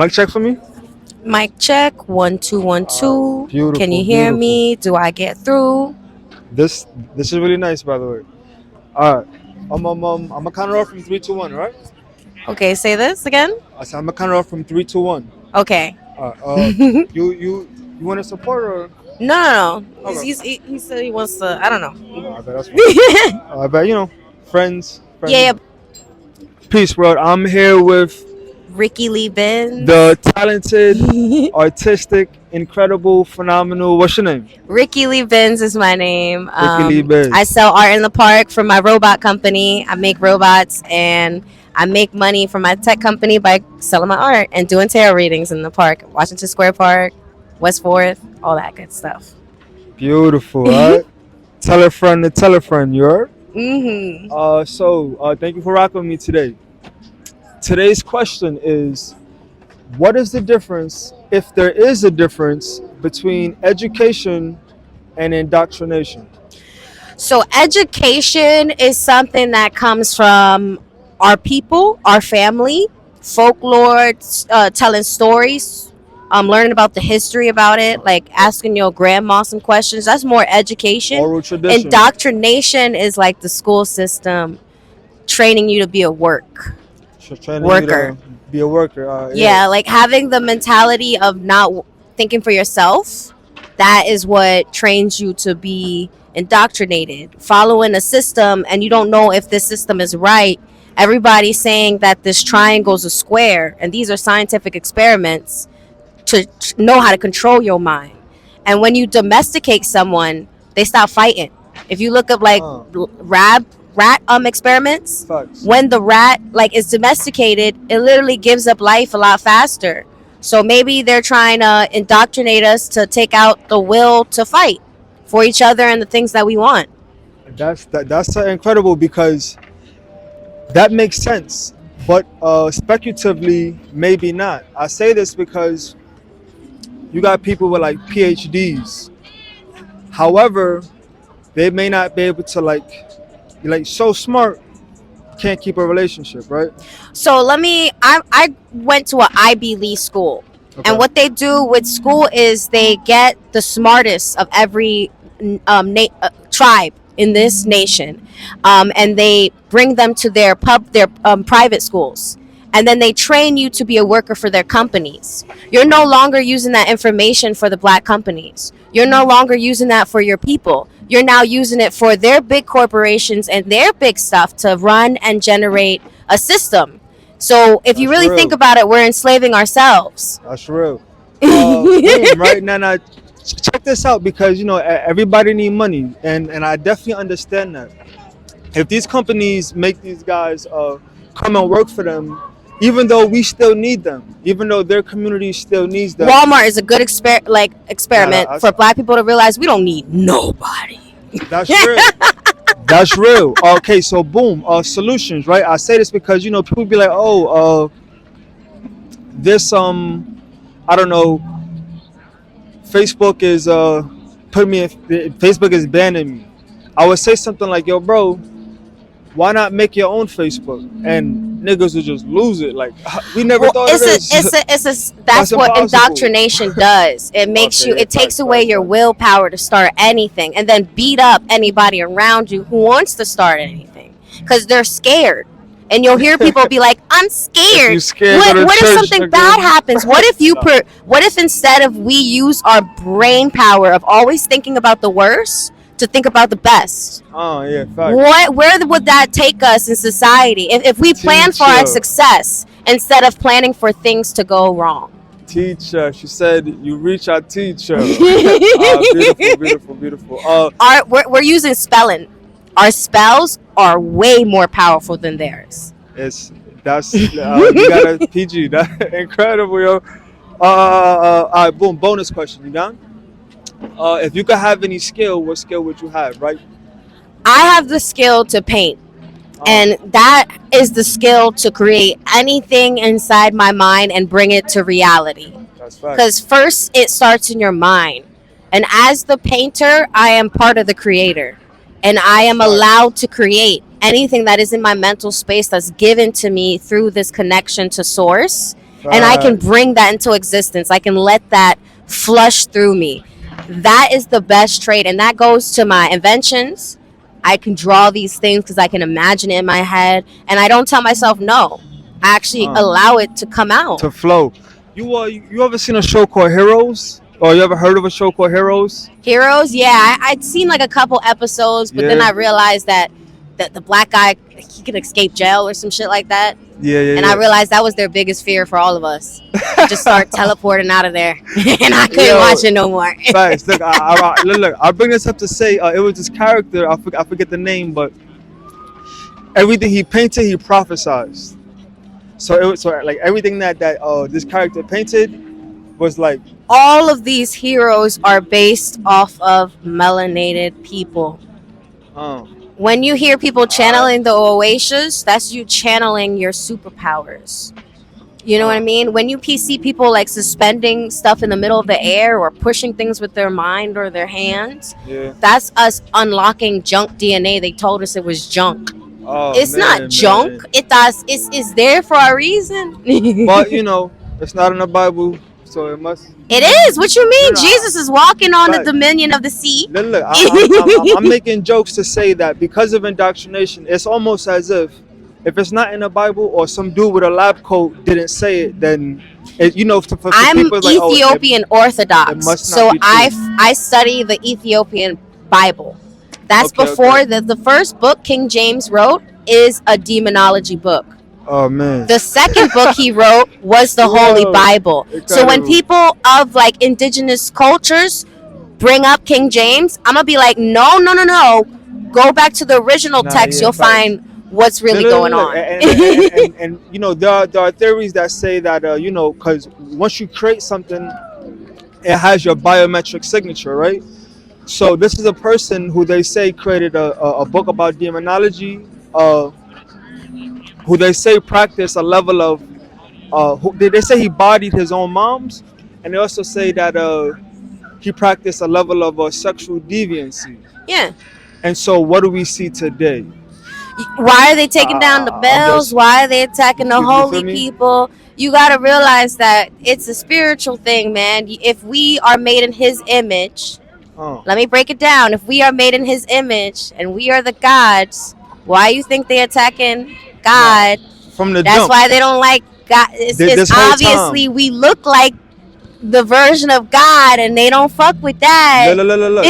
Mic check for me. Mic check. 1 2 1 2. Beautiful. Can you hear beautiful. me? Do I get through? This is really nice, by the way. All right. I'm gonna count it off from 3, 2, 1. All right. Okay, say this again. I said I'm gonna count it off from 3, 2, 1. Okay. All right. You want to support or? No. Okay. He said he wants to. I don't know. Oh, I bet that's fine. I bet friends. Yeah. Peace, world. I'm here with Ricky Lee Benz. the talented, artistic, incredible, phenomenal. What's your name? Ricky Lee Benz is my name. Ricky Lee Benz. I sell art in the park for my robot company. I make robots and I make money from my tech company by selling my art and doing tarot readings in the park, Washington Square Park, West 4th, all that good stuff. Beautiful, right? Tell a friend to tell a friend, you heard? Mm-hmm. So thank you for rocking with me today. Today's question is, what is the difference, if there is a difference, between education and indoctrination? So education is something that comes from our people, our family, folklore, telling stories, learning about the history about it, like asking your grandma some questions. That's more education. Oral tradition. Indoctrination is like the school system training you to be a worker. Be a worker. Yeah, like having the mentality of not thinking for yourself. That is what trains you to be indoctrinated. Following a system, and you don't know if this system is right. Everybody's saying that this triangle is a square, and these are scientific experiments to know how to control your mind. And when you domesticate someone, they stop fighting. If you look up like rat experiments, Facts. when the rat is domesticated, it literally gives up life a lot faster. So maybe they're trying to indoctrinate us to take out the will to fight for each other and the things that we want. That's incredible, because that makes sense, but speculatively maybe not. I say this because you got people with like PhDs. However, they may not be able to so smart, can't keep a relationship, right? So I went to an Ivy League school. Okay. And what they do with school is they get the smartest of every tribe in this nation, and they bring them to their private schools, and then they train you to be a worker for their companies. You're no longer using that information for the black companies. You're no longer using that for your people. You're now using it for their big corporations and their big stuff to run and generate a system. So if you really think about it, we're enslaving ourselves. That's real. Right now, check this out, because everybody need money, and I definitely understand that. If these companies make these guys come and work for them, even though we still need them, even though their community still needs them. Walmart is a good experiment for black people to realize we don't need nobody. That's real. That's real. Okay, so boom, solutions, right? I say this because people be like, this I don't know, Facebook is Facebook is banning me. I would say something like, yo, bro, why not make your own Facebook? And niggas would just lose it. Like, we never thought of this. That's what indoctrination does. It makes it takes away your willpower to start anything, and then beat up anybody around you who wants to start anything, because they're scared. And you'll hear people be like, I'm scared. What if something bad happens? What if instead of we use our brain power of always thinking about the worst to think about the best? Oh yeah, fact. Where would that take us in society if we plan for our success instead of planning for things to go wrong? Teacher, she said, you reach our teacher. Beautiful. We're using spelling. Our spells are way more powerful than theirs. That's you got a PG. That's incredible, yo. All right, boom. Bonus question. You done? If you could have any skill, what skill would you have, right? I have the skill to paint. And that is the skill to create anything inside my mind and bring it to reality. That's right. Because first it starts in your mind. And as the painter, I am part of the creator. And I am allowed to create anything that is in my mental space that's given to me through this connection to source. and I can Facts. bring that into existence. I can let that flush through me. That is the best trait, and that goes to my inventions. I can draw these things because I can imagine it in my head, and I don't tell myself no. I actually Uh, allow it to come out. to flow. You ever seen a show called Heroes? Or you ever heard of a show called Heroes? Heroes, yeah, I'd seen like a couple episodes, but then Yeah. I realized that the black guy, he could escape jail or some shit like that. Yeah, yeah, And I yeah. realized that was their biggest fear for all of us. Just start teleporting out of there. And I couldn't Yo, watch it no more. facts. Look, look, I bring this up to say it was this character. I forget the name, but everything he painted, he prophesized. So it was like everything that this character painted was like, All of these heroes are based off of melanated people. um, When you hear people channeling the 𝐶𝚑𝚘𝚗𝚘𝚗, that's you channeling your superpowers. You know what I mean? When you see people like suspending stuff in the middle of the air or pushing things with their mind or their hands, yeah. that's us unlocking junk DNA. They told us it was junk. Oh, It's not junk. It's there for a reason. But it's not in the Bible, so it must. It is. What you mean? No, no, Jesus is walking on the but- dominion of the sea. Look, I'm making jokes to say that because of indoctrination, it's almost as if it's not in the Bible or some dude with a lab coat didn't say it, then for I'm people it's like, Ethiopian it Orthodox, must not so be true. I study the Ethiopian Bible. That's Okay, before okay. the first book King James wrote is a demonology book. Oh man. The second book he wrote was the Holy Whoa, Bible. So when incredible. people of like indigenous cultures bring up King James, I'm gonna be like, no. Go back to the original Nah, text. yeah, You'll facts. find what's really Look, going look, on. and there are theories that say that because once you create something, it has your biometric signature, right? So this is a person who they say created a book about demonology, who they say practiced a level of they say he bodied his own moms, and they also say that he practiced a level of sexual deviancy. Yeah. And so what do we see today? Why are they taking down the I'm bells? just- Why are they attacking the You feel holy me? people? You got to realize that it's a spiritual thing, man. If we are made in his image, let me break it down. If we are made in his image and we are the gods, why you think they attacking God? From the That's jump. why they don't like God. It's This whole obviously time. we look like the version of God and they don't fuck with that. Look.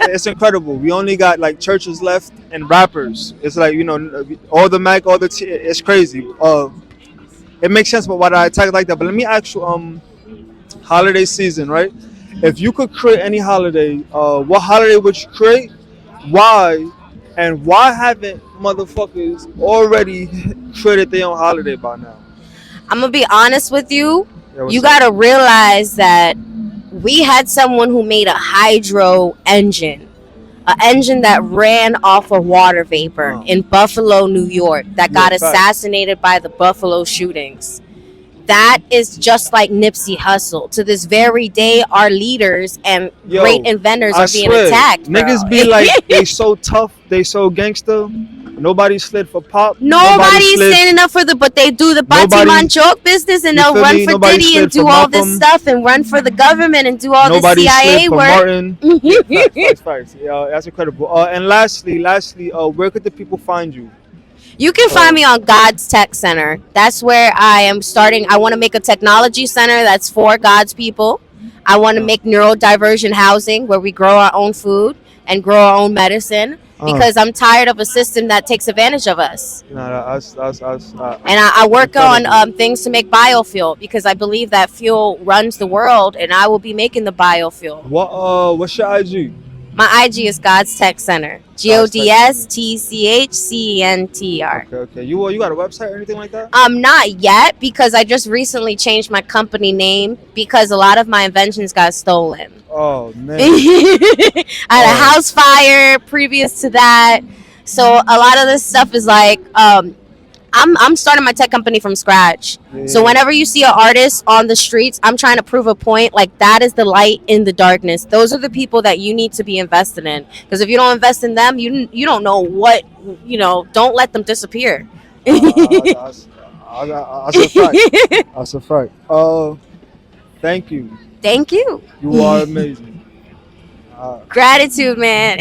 It's incredible. We only got like churches left and rappers. It's like all the Mac, all the it's crazy. It makes sense, but why did I attack like that? But let me ask you, holiday season, right? If you could create any holiday, what holiday would you create? Why? And why haven't motherfuckers already created their own holiday by now? I'm going to be honest with you. Yeah, what's You up? got to realize that we had someone who made a hydro engine, an engine that ran off of water vapor in Buffalo, New York, that got facts. assassinated by the Buffalo shootings. That is just like Nipsey Hussle. To this very day, our leaders and Yo, great inventors I are being swear, attacked. Bro. Niggas be like, they so tough, they so gangster. Nobody slid for pop. Nobody's slid. standing up for but they do the Bati Nobody- Manchok business and you they'll feel run me? for Nobody Diddy and slid do for all this Malcolm. stuff and run for the government and do all this Nobody CIA slid for work. Martin. Facts. Yeah, that's incredible. And lastly, where could the people find you? You can find me on God's Tech Center. That's where I am starting. I want to make a technology center that's for God's people. I want to make neurodivergent housing where we grow our own food and grow our own medicine because I'm tired of a system that takes advantage of us. And I work on things to make biofuel because I believe that fuel runs the world, and I will be making the biofuel. What's your IG? My IG is God's Tech Center. GODSTCHCENTR. Okay. You got a website or anything like that? Not yet, because I just recently changed my company name because a lot of my inventions got stolen. Oh man. I had a house fire previous to that. So a lot of this stuff is like I'm starting my tech company from scratch. Yeah. So whenever you see an artist on the streets, I'm trying to prove a point. Like, that is the light in the darkness. Those are the people that you need to be invested in. Because if you don't invest in them, you don't know what, don't let them disappear. I That's a fact. That's a fact. Thank you. Thank you. You are amazing. Gratitude, man.